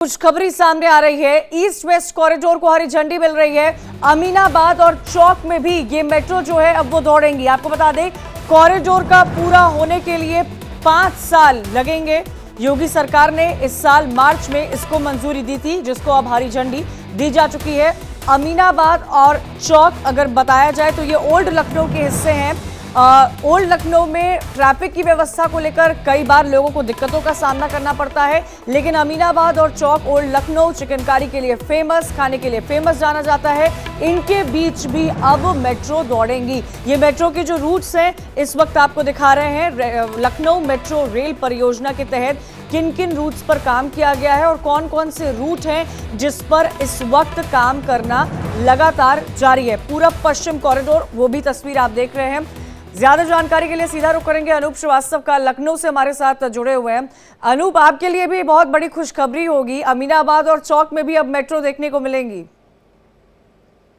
खुशखबरी सामने आ रही है। ईस्ट वेस्ट कॉरिडोर को हरी झंडी मिल रही है। अमीनाबाद और चौक में भी ये मेट्रो जो है अब वो दौड़ेंगी। आपको बता दें, कॉरिडोर का पूरा होने के लिए 5 साल लगेंगे। योगी सरकार ने इस साल मार्च में इसको मंजूरी दी थी, जिसको अब हरी झंडी दी जा चुकी है। अमीनाबाद और चौक अगर बताया जाए तो ये ओल्ड लखनऊ के हिस्से हैं। ओल्ड लखनऊ में ट्रैफिक की व्यवस्था को लेकर कई बार लोगों को दिक्कतों का सामना करना पड़ता है, लेकिन अमीनाबाद और चौक ओल्ड लखनऊ चिकनकारी के लिए फेमस, खाने के लिए फेमस जाना जाता है। इनके बीच भी अब मेट्रो दौड़ेंगी। ये मेट्रो के जो रूट्स हैं इस वक्त आपको दिखा रहे हैं। लखनऊ मेट्रो रेल परियोजना के तहत किन किन रूट्स पर काम किया गया है और कौन कौन से रूट हैं जिस पर इस वक्त काम करना लगातार जारी है। पूरब पश्चिम कॉरिडोर, वो भी तस्वीर आप देख रहे हैं। ज्यादा जानकारी के लिए सीधा रुख करेंगे अनूप श्रीवास्तव का, लखनऊ से हमारे साथ जुड़े हुए हैं। अनूप, आपके लिए भी बहुत बड़ी खुशखबरी होगी, अमीनाबाद और चौक में भी अब मेट्रो देखने को मिलेंगी।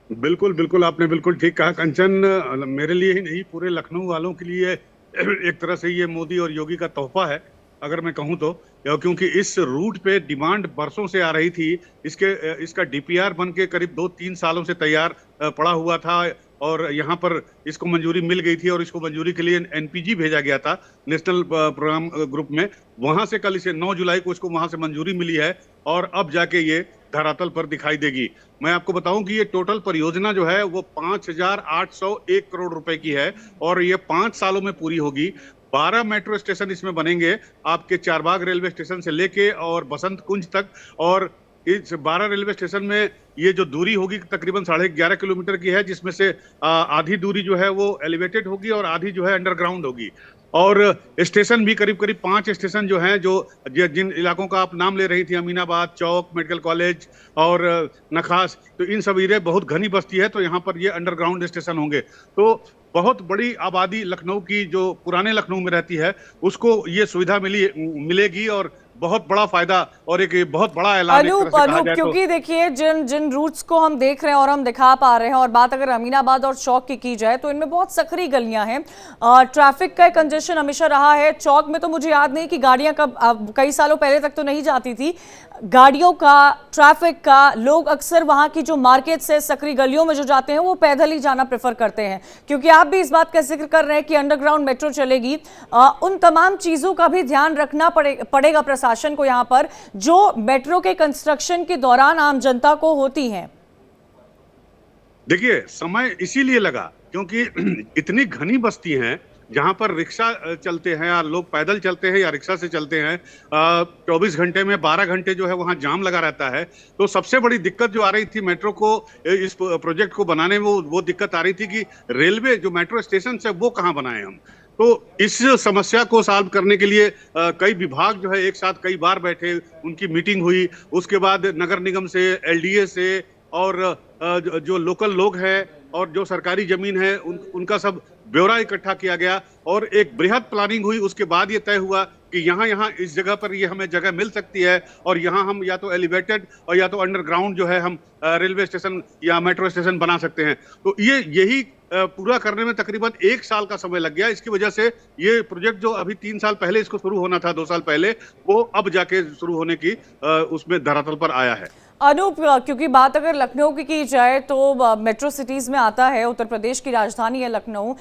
बिल्कुल बिल्कुल, आपने बिल्कुल ठीक कहा कंचन। मेरे लिए ही नहीं, पूरे लखनऊ वालों के लिए एक तरह से ये मोदी और योगी का तोहफा है, अगर मैं कहूँ तो। क्योंकि इस रूट पे डिमांड बरसों से आ रही थी। इसका डीपीआर बन के करीब 2-3 सालों से तैयार पड़ा हुआ था और यहाँ पर इसको मंजूरी मिल गई थी और इसको मंजूरी के लिए एनपीजी भेजा गया था, नेशनल प्रोग्राम ग्रुप में। वहां से कल इसे 9 जुलाई को इसको वहां से मंजूरी मिली है और अब जाके ये धरातल पर दिखाई देगी। मैं आपको बताऊं कि ये टोटल परियोजना जो है वो 5,801 करोड़ रुपए की है और ये 5 सालों में पूरी होगी। 12 मेट्रो स्टेशन इसमें बनेंगे, आपके चारबाग रेलवे स्टेशन से लेके और बसंत कुंज तक। और इस 12 रेलवे स्टेशन में ये जो दूरी होगी तकरीबन 11.5 किलोमीटर की है, जिसमें से आधी दूरी जो है वो एलिवेटेड होगी और आधी जो है अंडरग्राउंड होगी। और स्टेशन भी करीब करीब 5 स्टेशन जो हैं, जो जिन इलाकों का आप नाम ले रही थी, अमीनाबाद, चौक, मेडिकल कॉलेज और नखास, तो इन सब एरिया बहुत घनी बस्ती है, तो यहाँ पर ये अंडरग्राउंड स्टेशन होंगे। तो बहुत बड़ी आबादी लखनऊ की, जो पुराने लखनऊ में रहती है, उसको ये सुविधा मिलेगी और बहुत बड़ा फायदा और एक बहुत बड़ा ऐलान अनूप, क्योंकि देखिए जिन रूट्स को हम देख रहे हैं और हम दिखा पा रहे हैं, और बात अगर अमीनाबाद और चौक की जाए तो इनमें बहुत सकरी गलियां हैं। ट्रैफिक का कंजेशन हमेशा रहा है। चौक में तो मुझे याद नहीं कि गाड़ियां कब, कई सालों पहले तक तो नहीं जाती थी। गाड़ियों का, ट्रैफिक का, लोग अक्सर वहां की जो मार्केट से सकरी गलियों में जो जाते हैं वो पैदल ही जाना प्रेफर करते हैं। क्योंकि आप भी इस बात का जिक्र कर रहे हैं कि अंडरग्राउंड मेट्रो चलेगी, उन तमाम चीजों का भी ध्यान रखना पड़ेगा प्रशासन को यहाँ पर, जो मेट्रो के कंस्ट्रक्शन के दौरान आम जनता को होती हैं। देखिए, समय इसीलिए लगा क्योंकि इतनी घनी बस्ती हैं जहां पर रिक्शा चलते हैं या लोग पैदल चलते हैं या रिक्शा से चलते हैं। 24 घंटे में 12 घंटे जो है वहां जाम लगा रहता है। तो सबसे बड़ी दिक्कत जो आ रही थी मेट्रो को, इस प्रोजेक्ट को बनाने में, वो दिक्कत आ रही थी कि रेलवे जो मेट्रो स्टेशन है वो कहाँ बनाए हम। तो इस समस्या को सॉल्व करने के लिए कई विभाग जो है एक साथ कई बार बैठे, उनकी मीटिंग हुई। उसके बाद नगर निगम से, एलडीए से और जो लोकल लोग हैं और जो सरकारी जमीन है उनका सब ब्यौरा इकट्ठा किया गया और एक बृहद प्लानिंग हुई। उसके बाद ये तय हुआ कि यहाँ इस जगह पर ये हमें जगह मिल सकती है और यहाँ हम या तो एलिवेटेड और या तो अंडरग्राउंड जो है हम रेलवे स्टेशन या मेट्रो स्टेशन बना सकते हैं। तो यही पूरा करने में तकरीबन 1 साल का समय लग गया। इसकी वजह से ये प्रोजेक्ट जो अभी 3 साल पहले इसको शुरू होना था, 2 साल पहले, वो अब जाके शुरू होने की उसमें धरातल पर आया है। अनूप, क्योंकि बात अगर लखनऊ की जाए तो मेट्रो सिटीज में आता है, उत्तर प्रदेश की राजधानी है लखनऊ।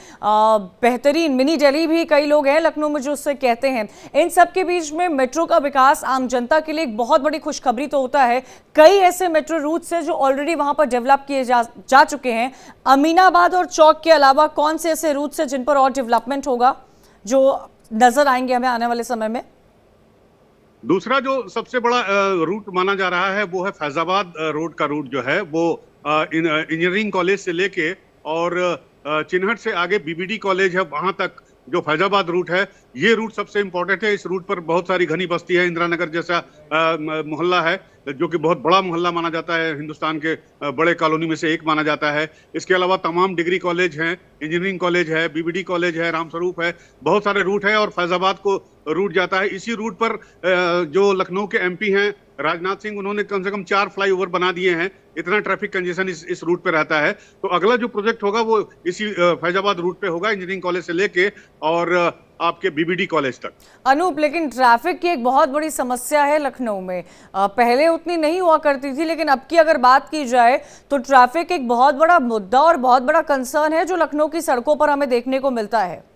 बेहतरीन मिनी दिल्ली भी कई लोग हैं लखनऊ में जो उससे कहते हैं। इन सब के बीच में मेट्रो का विकास आम जनता के लिए एक बहुत बड़ी खुशखबरी तो होता है। कई ऐसे मेट्रो रूट्स हैं जो ऑलरेडी वहां पर डेवलप किए जा चुके हैं। अमीनाबाद और चौक के अलावा कौन से ऐसे रूट्स हैं जिन पर और डेवलपमेंट होगा, जो नजर आएंगे हमें आने वाले समय में? दूसरा जो सबसे बड़ा रूट माना जा रहा है वो है फैजाबाद रोड का रूट, जो है वो इंजीनियरिंग कॉलेज से लेके और चिन्हट से आगे बीबीडी कॉलेज है, वहां तक जो फैजाबाद रूट है, ये रूट सबसे इंपॉर्टेंट है। इस रूट पर बहुत सारी घनी बस्ती है। इंदिरा नगर जैसा मोहल्ला है जो कि बहुत बड़ा मोहल्ला माना जाता है, हिंदुस्तान के बड़े कॉलोनी में से एक माना जाता है। इसके अलावा तमाम डिग्री कॉलेज हैं, इंजीनियरिंग कॉलेज है, बीबीडी कॉलेज है, रामस्वरूप है, बहुत सारे रूट है। और फैजाबाद को रूट जाता है। इसी रूट पर जो लखनऊ के एमपी हैं राजनाथ सिंह, उन्होंने कम से कम 4 फ्लाईओवर बना दिए हैं। इतना ट्रैफिक कंजेशन इस रूट पे रहता है। तो अगला जो प्रोजेक्ट होगा वो इसी फैजाबाद रूट पे होगा, इंजीनियरिंग कॉलेज से लेके और आपके बीबीडी कॉलेज तक। अनूप, लेकिन ट्रैफिक की एक बहुत बड़ी समस्या है लखनऊ में। पहले उतनी नहीं हुआ करती थी, लेकिन अब की अगर बात की जाए तो ट्रैफिक एक बहुत बड़ा मुद्दा और बहुत बड़ा कंसर्न है जो लखनऊ की सड़कों पर हमें देखने को मिलता है।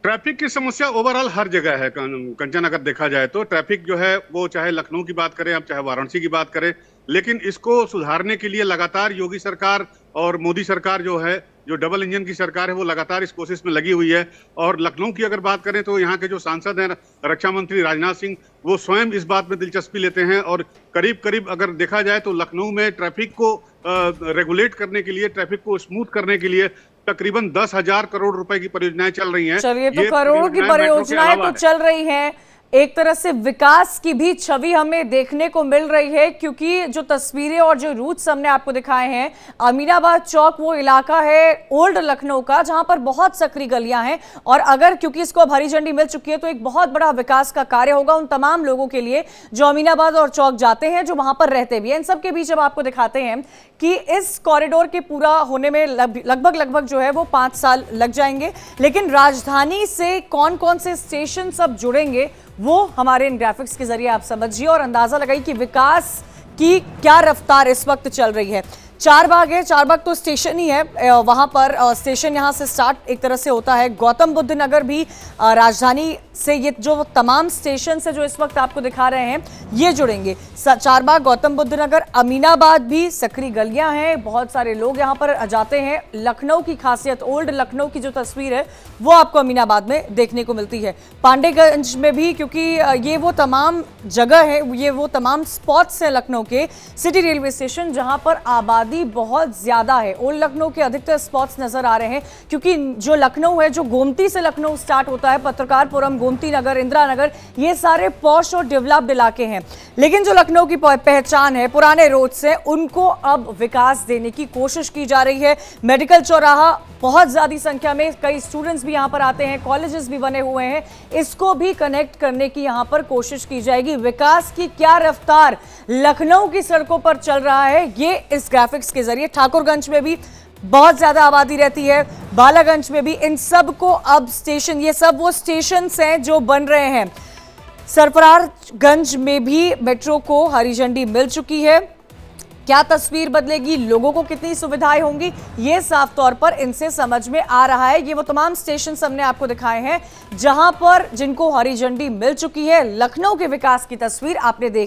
ट्रैफिक की समस्या ओवरऑल हर जगह है कंचन। अगर देखा जाए तो ट्रैफिक जो है वो चाहे लखनऊ की बात करें, अब चाहे वाराणसी की बात करें, लेकिन इसको सुधारने के लिए लगातार योगी सरकार और मोदी सरकार जो है, जो डबल इंजन की सरकार है, वो लगातार इस कोशिश में लगी हुई है। और लखनऊ की अगर बात करें तो यहाँ के जो सांसद हैं रक्षा मंत्री राजनाथ सिंह, वो स्वयं इस बात में दिलचस्पी लेते हैं और करीब करीब अगर देखा जाए तो लखनऊ में ट्रैफिक को रेगुलेट करने के लिए, ट्रैफिक को स्मूथ करने के लिए तकरीबन 10,000 करोड़ रुपए की परियोजनाएं चल रही हैं। चलिए, तो करोड़ों की परियोजनाएं तो चल रही हैं, एक तरह से विकास की भी छवि हमें देखने को मिल रही है, क्योंकि जो तस्वीरें और जो रूट्स हमने आपको दिखाए हैं, अमीनाबाद चौक वो इलाका है ओल्ड लखनऊ का जहां पर बहुत सकरी गलियां हैं, और अगर क्योंकि इसको अब हरी झंडी मिल चुकी है तो एक बहुत बड़ा विकास का कार्य होगा उन तमाम लोगों के लिए जो अमीनाबाद और चौक जाते हैं, जो वहां पर रहते भी हैं। इन सब के बीच अब आपको दिखाते हैं कि इस कॉरिडोर के पूरा होने में लगभग जो है वो 5 साल लग जाएंगे, लेकिन राजधानी से कौन कौन से स्टेशन सब जुड़ेंगे वो हमारे इन ग्राफिक्स के जरिए आप समझिए और अंदाजा लगाइए कि विकास की क्या रफ्तार इस वक्त चल रही है। चारबाग है, चारबाग तो स्टेशन ही है, वहां पर स्टेशन यहां से स्टार्ट एक तरह से होता है। गौतम बुद्ध नगर भी राजधानी से, ये जो तमाम स्टेशन है जो इस वक्त आपको दिखा रहे हैं ये जुड़ेंगे। चारबाग, गौतम बुद्ध नगर, अमीनाबाद भी सकरी गलियां हैं, बहुत सारे लोग यहां पर जाते हैं। लखनऊ की खासियत, ओल्ड लखनऊ की जो तस्वीर है वो आपको अमीनाबाद में देखने को मिलती है। पांडेगंज में भी, क्योंकि ये वो तमाम जगह है, ये वो तमाम स्पॉट्स हैं लखनऊ के, सिटी रेलवे स्टेशन जहां पर आबादी बहुत ज्यादा है। ओल्ड लखनऊ के अधिकतर स्पॉट्स नजर आ रहे हैं, क्योंकि जो लखनऊ है, जो गोमती से लखनऊ स्टार्ट होता है, पत्रकारपुरम, गोमती नगर, इंदिरा नगर, ये सारे पॉश और डेवलप्ड इलाके हैं। लेकिन जो लखनऊ की पहचान है, पुराने रोड से, उनको अब विकास देने की कोशिश की जा रही है। मेडिकल चौराहा, बहुत ज्यादा संख्या में कई स्टूडेंट्स भी यहां पर आते हैं, कॉलेजेस भी बने हुए हैं, इसको भी कनेक्ट करने की यहां पर कोशिश की जाएगी। विकास की क्या रफ्तार लखनऊ की सड़कों पर चल रहा है ये इस ग्राफिक्स के जरिए। ठाकुरगंज में भी बहुत ज्यादा आबादी रहती है, बालागंज में भी, इन सब को अब स्टेशन, ये सब वो स्टेशन हैं जो बन रहे हैं। सरफरारगंज में भी मेट्रो को हरी झंडी मिल चुकी है। क्या तस्वीर बदलेगी, लोगों को कितनी सुविधाएं होंगी, ये साफ तौर पर इनसे समझ में आ रहा है। ये वो तमाम स्टेशन हमने आपको दिखाए हैं जहां पर जिनको हरी झंडी मिल चुकी है। लखनऊ के विकास की तस्वीर आपने देख ली।